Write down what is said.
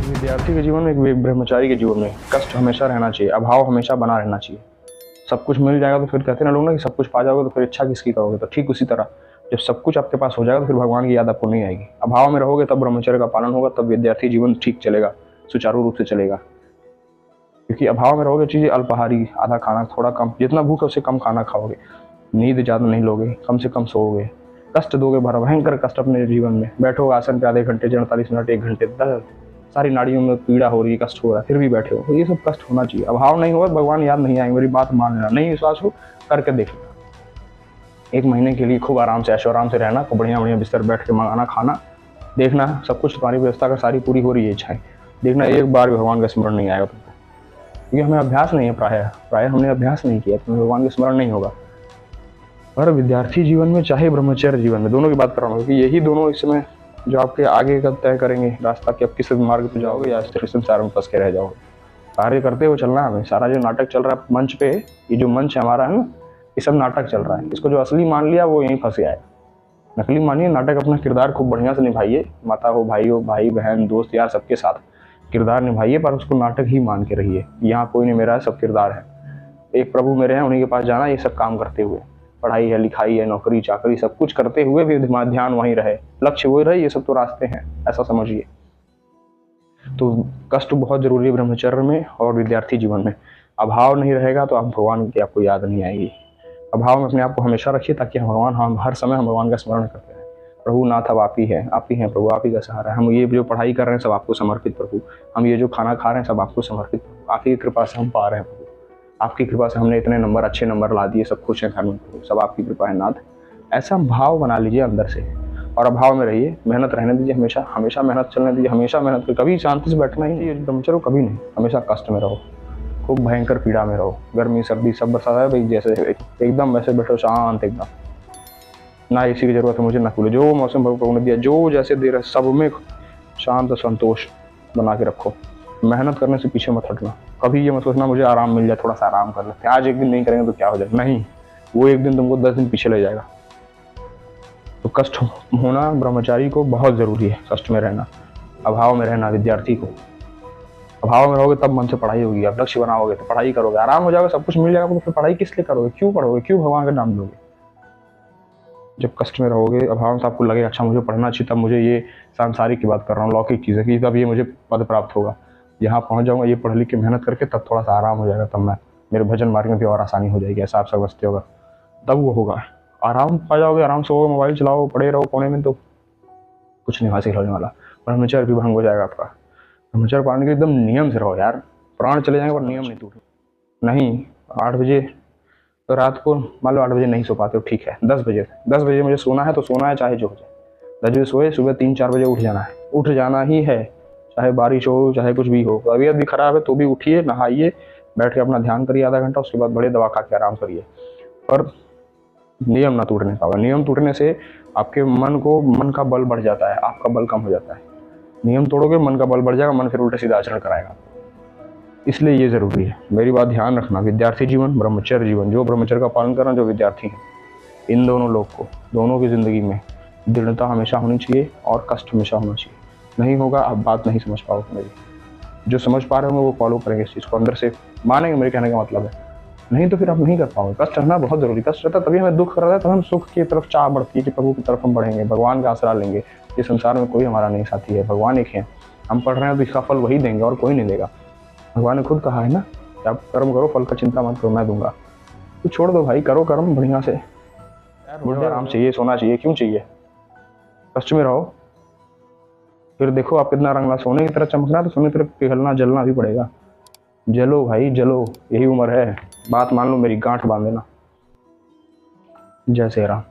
विद्यार्थी के जीवन में, एक ब्रह्मचारी के जीवन में कष्ट हमेशा रहना चाहिए, अभाव हमेशा बना रहना चाहिए। सब कुछ मिल जाएगा तो फिर कहते हैं ना लोग ना कि सब कुछ पा जाओगे तो फिर इच्छा किसकी करोगे। तो ठीक उसी तरह जब सब कुछ आपके पास हो जाएगा तो फिर भगवान की याद आपको नहीं आएगी। अभाव में रहोगे तब ब्रह्मचर्य का पालन होगा, तब विद्यार्थी जीवन ठीक चलेगा, सुचारू रूप से चलेगा। क्योंकि अभाव में रहोगे चीज़ें अल्पाहारी, आधा खाना, थोड़ा कम, जितना भूख है उससे कम खाना खाओगे, नींद ज़्यादा नहीं लोगे, कम से कम सोओगे, कष्ट दोगे, भयंकर कष्ट अपने जीवन में। बैठोगे आसन पे आधे घंटे, 48 मिनट, 1 घंटे, सारी नाड़ियों में पीड़ा हो रही है, कष्ट हो रहा है, फिर भी बैठे हो। तो ये सब कष्ट होना चाहिए। अभाव नहीं होगा भगवान याद नहीं आएंगे। मेरी बात मान लेना, नहीं विश्वास हो करके देख लेना। 1 महीने के लिए खूब आराम से, ऐशो आराम से रहना, खूब बढ़िया बढ़िया बिस्तर बैठ के मंगाना खाना, देखना सब कुछ तुम्हारी व्यवस्था का सारी पूरी हो रही है इच्छाएं, देखना एक बार भी भगवान का स्मरण नहीं आएगा तुमको। क्योंकि हमें अभ्यास नहीं है, प्राय हमने अभ्यास नहीं किया, तो भगवान का स्मरण नहीं होगा। पर विद्यार्थी जीवन में चाहे ब्रह्मचर्य जीवन में, दोनों की बात कर रहा हूँ, क्योंकि यही दोनों इस समय जो आपके आगे का तय करेंगे रास्ता, कि आप किस मार्ग पे जाओगे या स्थिर संसार में फंस के रह जाओगे। कार्य करते हुए चलना है हमें। सारा जो नाटक चल रहा है मंच पे, ये जो मंच है हमारा है ना, ये सब नाटक चल रहा है। इसको जो असली मान लिया वो यहीं फंस गया है। नकली मानिए, नाटक अपना किरदार खूब बढ़िया से निभाइए, माता हो, भाई हो, भाई बहन दोस्त यार सबके साथ किरदार निभाइए, पर उसको नाटक ही मान के रहिए। यहाँ कोई नहीं मेरा है, सब किरदार है। एक प्रभु मेरे हैं, उन्हीं के पास जाना, ये सब काम करते हुए, पढ़ाई है, लिखाई है, नौकरी चाकरी सब कुछ करते हुए भी ध्यान वहीं रहे, लक्ष्य वही रहे। ये सब तो रास्ते हैं, ऐसा समझिए। तो कष्ट बहुत जरूरी है ब्रह्मचर्य में और विद्यार्थी जीवन में। अभाव नहीं रहेगा तो आप भगवान की आपको याद नहीं आएगी। अभाव में अपने आप को हमेशा रखिए, ताकि हम हर समय हम भगवान का स्मरण करते हैं। प्रभु नाथ अब आप ही हैं, आप ही हैं प्रभु, आप ही का सहारा है। हम ये जो पढ़ाई कर रहे हैं सब आपको समर्पित प्रभु, हम ये जो खाना खा रहे हैं सब आपको समर्पित प्रभु, आप ही की कृपा से हम पा रहे हैं प्रभु, आपकी कृपा से हमने इतने नंबर, अच्छे नंबर ला दिए, सब खुश हैं घर में, सब आपकी कृपा है नाथ। ऐसा भाव बना लीजिए अंदर से और अभाव में रहिए। मेहनत रहने दीजिए, हमेशा हमेशा मेहनत चलने दीजिए, हमेशा मेहनत कर, कभी शांति से बैठना ही नहीं ब्रह्मचर्य कभी नहीं। हमेशा कष्ट में रहो, खूब भयंकर पीड़ा में रहो, गर्मी सर्दी सब बरसात है भाई, जैसे एकदम वैसे बैठो शांत एकदम, ना इसी की जरूरत है मुझे, ना कूले, जो मौसम प्रभु ने दिया, जो जैसे दे रहे सब में शांत संतोष बना के रखो। मेहनत करने से पीछे मत हटना। कभी ये मत सोचना मुझे आराम मिल जाए, थोड़ा सा आराम कर लेते हैं, आज एक दिन नहीं करेंगे तो क्या हो जाए, नहीं, वो एक दिन तुमको 10 दिन पीछे ले जाएगा। तो कष्ट होना ब्रह्मचारी को बहुत जरूरी है, कष्ट में रहना, अभाव में रहना विद्यार्थी को। अभाव में रहोगे तब मन से पढ़ाई होगी, आप लक्ष्य बनाओगे तो पढ़ाई करोगे, आराम हो जाएगा, सब कुछ मिल जाएगा, तो फिर पढ़ाई किस लिए करोगे, क्यों पढ़ोगे, क्यों भगवान का नाम लोगे। जब कष्ट में रहोगे, अभाव में, तो आपको लगेगा अच्छा मुझे पढ़ना चाहिए, तब मुझे ये सांसारिक की बात कर रहा हूँ, लौकिक चीज़ है कि तब ये मुझे पद प्राप्त होगा, यहाँ पहुँच जाऊँगा, ये पढ़ लिख के मेहनत करके तब थोड़ा सा आराम हो जाएगा, तब मैं मेरे भजन मार्ग में भी और आसानी हो जाएगी, ऐसा आप समझते होगा, तब वो होगा। आराम पा जाओगे, आराम से होगा, मोबाइल चलाओ, पढ़े रहो कोने में, तो कुछ नहीं हासिल होने वाला। ब्रह्मचर्य भी भंग हो जाएगा आपका। ब्रह्मचर्य पालन के एकदम नियम से रहो यार, प्राण चले जाएंगे पर नियम नहीं टूटे। नहीं 8 बजे तो रात को मान लो 8 बजे नहीं सो पाते हो, ठीक है, 10 बजे मुझे सोना है तो सोना है, चाहे जो हो जाए। 10 बजे सोए, सुबह 3-4 बजे उठ जाना है, उठ जाना ही है, चाहे बारिश हो चाहे कुछ भी हो। तबीयत भी खराब है तो भी उठिए, नहाइए, बैठ के अपना ध्यान करिए आधा घंटा, उसके बाद बड़े दवा खा के आराम करिए। पर नियम ना टूटने पाओगे। नियम टूटने से आपके मन का बल बढ़ जाता है, आपका बल कम हो जाता है। नियम तोड़ोगे मन का बल बढ़ जाएगा, मन फिर उल्टा सीधा आचरण कराएगा। इसलिए ये जरूरी है, मेरी बात ध्यान रखना। विद्यार्थी जीवन, ब्रह्मचर्य जीवन, जो ब्रह्मचर्य का पालन करना, जो विद्यार्थी हैं, इन दोनों लोग को, दोनों की जिंदगी में दृढ़ता हमेशा होनी चाहिए और कष्ट हमेशा होना चाहिए। नहीं होगा आप बात नहीं समझ पाओगे मेरी। जो समझ पा रहे होंगे वो फॉलो करेंगे इस चीज़ को, अंदर से मानेंगे, मेरे कहने का मतलब है। नहीं तो फिर आप नहीं कर पाओगे। कष्ट रहना बहुत जरूरी, कष्ट रहता तभी हमें दुख रहता है, तब हम सुख की तरफ चाह बढ़ती है कि प्रभु की तरफ हम बढ़ेंगे, भगवान का आसरा लेंगे। इस संसार में कोई हमारा नहीं साथी है, भगवान एक है। हम पढ़ रहे हैं तो इसका फल वही देंगे और कोई नहीं देगा। भगवान ने खुद कहा है ना कि आप कर्म करो, फल का चिंता मत करो, मैं दूंगा। तो छोड़ दो भाई, करो कर्म बढ़िया से, आराम चाहिए, सोना चाहिए, क्यों चाहिए, कष्ट में रहो। फिर देखो आप कितना रंगना, सोने की तरह चमकना तो सोने की तरफ पिघलना, जलना भी पड़ेगा। जलो भाई जलो, यही उम्र है। बात मान लो मेरी, गांठ बांध देना। जय श्री राम।